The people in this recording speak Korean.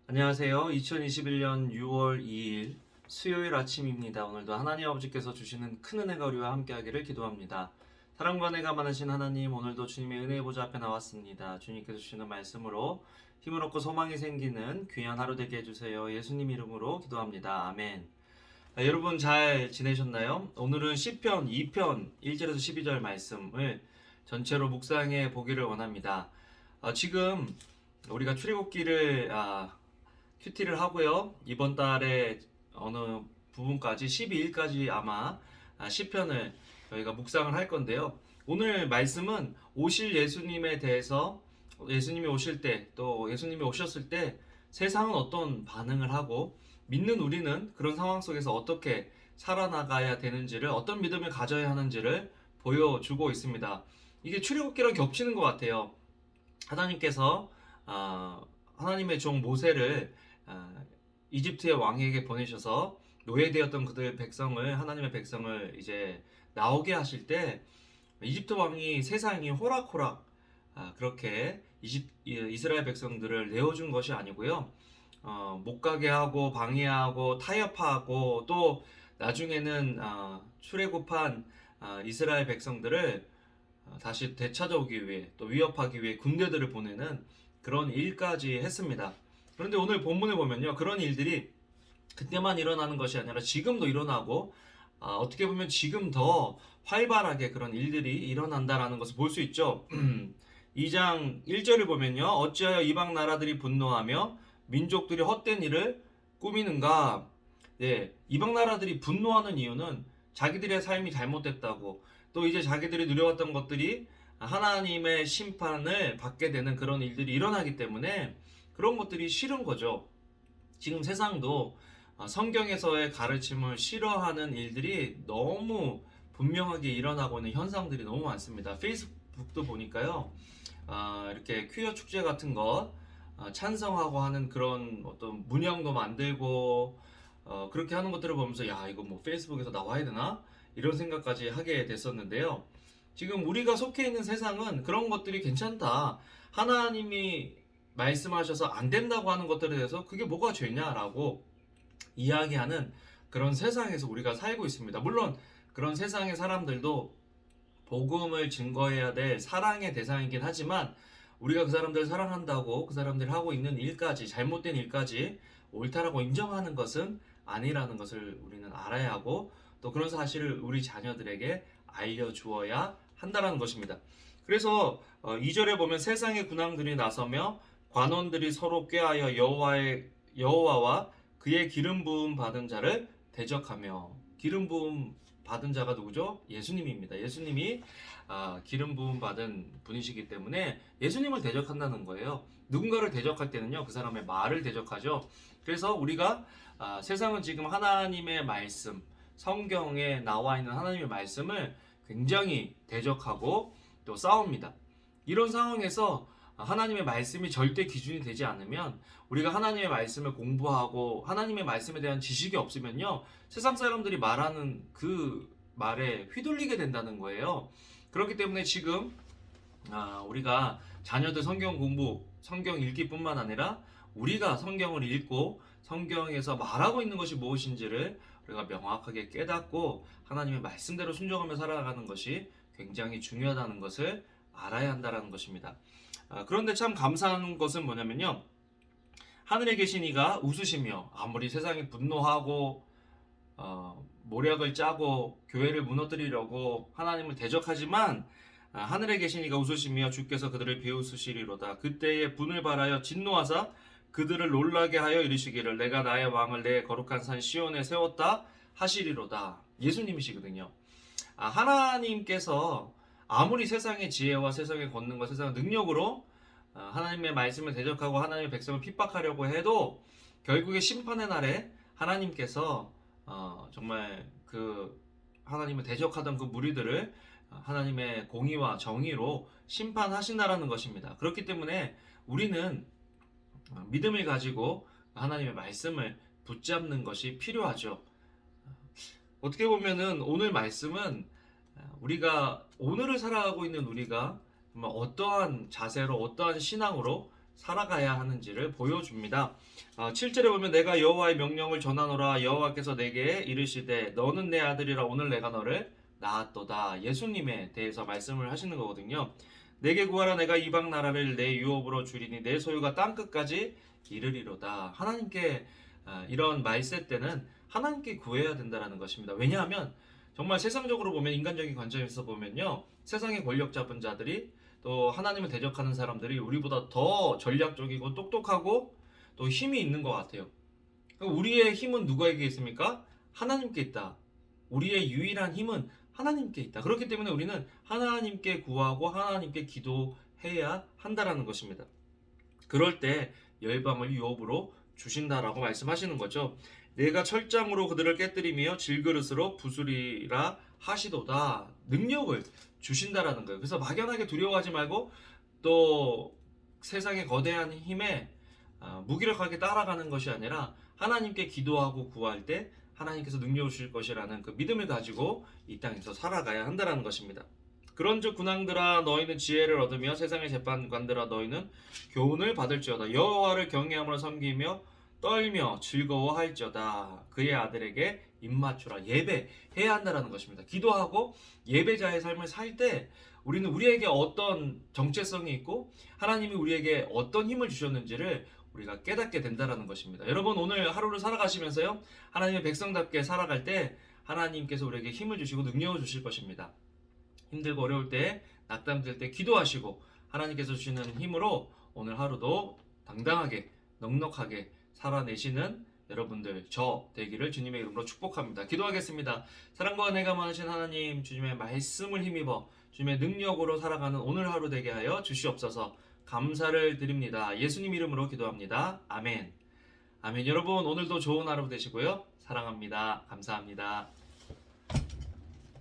안녕하세요. 2021년 6월 2일 수요일 아침입니다. 오늘도 하나님 아버지께서 주시는 큰 은혜가 우리와 함께하기를 기도합니다. 사랑과 은혜가 많으신 하나님, 오늘도 주님의 은혜의 보좌 앞에 나왔습니다. 주님께서 주시는 말씀으로 힘을 얻고 소망이 생기는 귀한 하루 되게 해주세요. 예수님 이름으로 기도합니다. 아멘. 여러분 잘 지내셨나요? 오늘은 시편 2편 1절에서 12절 말씀을 전체로 묵상해 보기를 원합니다. 지금 우리가 출애굽기를 큐티를 하고요. 이번 달에 어느 부분까지 12일까지 아마 시편을 저희가 묵상을 할 건데요. 오늘 말씀은 오실 예수님에 대해서, 예수님이 오실 때, 또 예수님이 오셨을 때 세상은 어떤 반응을 하고 믿는 우리는 그런 상황 속에서 어떻게 살아나가야 되는지를, 어떤 믿음을 가져야 하는지를 보여주고 있습니다. 이게 출애굽기랑 겹치는 것 같아요. 하나님께서 하나님의 종 모세를 이집트의 왕에게 보내셔서 노예되었던 그들 백성을, 하나님의 백성을 이제 나오게 하실 때 이집트 왕이 세상이 호락호락 그렇게 이스라엘 백성들을 내어준 것이 아니고요. 못 가게 하고 방해하고 타협하고 또 나중에는 출애굽한 이스라엘 백성들을 다시 되찾아오기 위해, 또 위협하기 위해 군대들을 보내는 그런 일까지 했습니다. 그런데 오늘 본문을 보면요, 그런 일들이 그때만 일어나는 것이 아니라 지금도 일어나고 어떻게 보면 지금 더 활발하게 그런 일들이 일어난다라는 것을 볼 수 있죠. 2장 1절을 보면요, 어찌하여 이방 나라들이 분노하며 민족들이 헛된 일을 꾸미는가. 이방 나라들이 분노하는 이유는 자기들의 삶이 잘못됐다고, 또 이제 자기들이 누려왔던 것들이 하나님의 심판을 받게 되는 그런 일들이 일어나기 때문에 그런 것들이 싫은 거죠. 지금 세상도 성경에서의 가르침을 싫어하는 일들이 너무 분명하게 일어나고 있는 현상들이 너무 많습니다. 페이스북도 보니까요, 이렇게 퀴어 축제 같은 것 찬성하고 하는 그런 어떤 문양도 만들고 그렇게 하는 것들을 보면서 야, 이거 뭐 페이스북에서 나와야 되나? 이런 생각까지 하게 됐었는데요. 지금 우리가 속해 있는 세상은 그런 것들이 괜찮다, 하나님이 말씀하셔서 안 된다고 하는 것들에 대해서 그게 뭐가 죄냐라고 이야기하는 그런 세상에서 우리가 살고 있습니다. 물론 그런 세상의 사람들도 복음을 증거해야 될 사랑의 대상이긴 하지만 우리가 그 사람들을 사랑한다고 그 사람들이 하고 있는 일까지, 잘못된 일까지 옳다라고 인정하는 것은 아니라는 것을 우리는 알아야 하고, 또 그런 사실을 우리 자녀들에게 알려주어야 한다는 것입니다. 그래서 2절에 보면 세상의 군왕들이 나서며 관원들이 서로 꾀하여 여호와와 그의 기름 부음 받은 자를 대적하며. 기름 부음 받은 자가 누구죠? 예수님입니다. 예수님이 기름 부음 받은 분이시기 때문에 예수님을 대적한다는 거예요. 누군가를 대적할 때는요, 그 사람의 말을 대적하죠. 그래서 우리가 세상은 지금 하나님의 말씀, 성경에 나와 있는 하나님의 말씀을 굉장히 대적하고 또 싸웁니다. 이런 상황에서 하나님의 말씀이 절대 기준이 되지 않으면, 우리가 하나님의 말씀을 공부하고 하나님의 말씀에 대한 지식이 없으면요, 세상 사람들이 말하는 그 말에 휘둘리게 된다는 거예요. 그렇기 때문에 지금 우리가 자녀들 성경 공부, 성경 읽기뿐만 아니라 우리가 성경을 읽고 성경에서 말하고 있는 것이 무엇인지를 우리가 명확하게 깨닫고 하나님의 말씀대로 순종하며 살아가는 것이 굉장히 중요하다는 것을 알아야 한다는 것입니다. 그런데 참 감사한 것은 뭐냐면요, 하늘에 계신 이가 웃으시며 아무리 세상이 분노하고 모략을 짜고 교회를 무너뜨리려고 하나님을 대적하지만 하늘에 계신 이가 웃으시며 주께서 그들을 비웃으시리로다. 그때에 분을 발하여 진노하사 그들을 놀라게 하여 이르시기를 내가 나의 왕을 내 거룩한 산 시온에 세웠다 하시리로다. 예수님이시거든요. 하나님께서 아무리 세상의 지혜와 세상의 권능과 세상의 능력으로 하나님의 말씀을 대적하고 하나님의 백성을 핍박하려고 해도 결국에 심판의 날에 하나님께서 정말 그 하나님을 대적하던 그 무리들을 하나님의 공의와 정의로 심판하신다라는 것입니다. 그렇기 때문에 우리는 믿음을 가지고 하나님의 말씀을 붙잡는 것이 필요하죠. 어떻게 보면은 오늘 말씀은 우리가 오늘을 살아가고 있는 우리가 어떠한 자세로, 어떠한 신앙으로 살아가야 하는지를 보여줍니다. 7절에 보면 내가 여호와의 명령을 전하노라 여호와께서 내게 이르시되 너는 내 아들이라 오늘 내가 너를 낳았도다. 예수님에 대해서 말씀을 하시는 거거든요. 내게 구하라 내가 이방 나라를 내 유업으로 주리니 내 소유가 땅끝까지 이르리로다. 하나님께 이런 말세 때는 하나님께 구해야 된다는 것입니다. 왜냐하면 정말 세상적으로 보면 인간적인 관점에서 보면요. 세상의 권력 잡은 자들이 또 하나님을 대적하는 사람들이 우리보다 더 전략적이고 똑똑하고 또 힘이 있는 것 같아요. 우리의 힘은 누구에게 있습니까? 하나님께 있다. 우리의 유일한 힘은 하나님께 있다. 그렇기 때문에 우리는 하나님께 구하고 하나님께 기도해야 한다라는 것입니다. 그럴 때 열방을 유업으로 주신다라고 말씀하시는 거죠. 내가 철장으로 그들을 깨뜨리며 질그릇으로 부수리라 하시도다. 능력을 주신다라는 거예요. 그래서 막연하게 두려워하지 말고 또 세상의 거대한 힘에 무기력하게 따라가는 것이 아니라 하나님께 기도하고 구할 때 하나님께서 능력을 주실 것이라는 그 믿음을 가지고 이 땅에서 살아가야 한다는 것입니다. 그런즉 군왕들아 너희는 지혜를 얻으며 세상의 재판관들아 너희는 교훈을 받을지어다. 여호와를 경외함으로 섬기며 떨며 즐거워할지어다. 그의 아들에게 입맞추라. 예배해야 한다는 것입니다. 기도하고 예배자의 삶을 살 때 우리는 우리에게 어떤 정체성이 있고 하나님이 우리에게 어떤 힘을 주셨는지를 우리가 깨닫게 된다는 것입니다. 여러분 오늘 하루를 살아가시면서요. 하나님의 백성답게 살아갈 때 하나님께서 우리에게 힘을 주시고 능력을 주실 것입니다. 힘들고 어려울 때 낙담될 때 기도하시고 하나님께서 주시는 힘으로 오늘 하루도 당당하게 넉넉하게 살아내시는 여러분들 저 되기를 주님의 이름으로 축복합니다. 기도하겠습니다. 사랑과 은혜가 많으신 하나님 주님의 말씀을 힘입어 주님의 능력으로 살아가는 오늘 하루 되게 하여 주시옵소서. 감사를 드립니다. 예수님 이름으로 기도합니다. 아멘. 아멘. 여러분 오늘도 좋은 하루 되시고요. 사랑합니다. 감사합니다.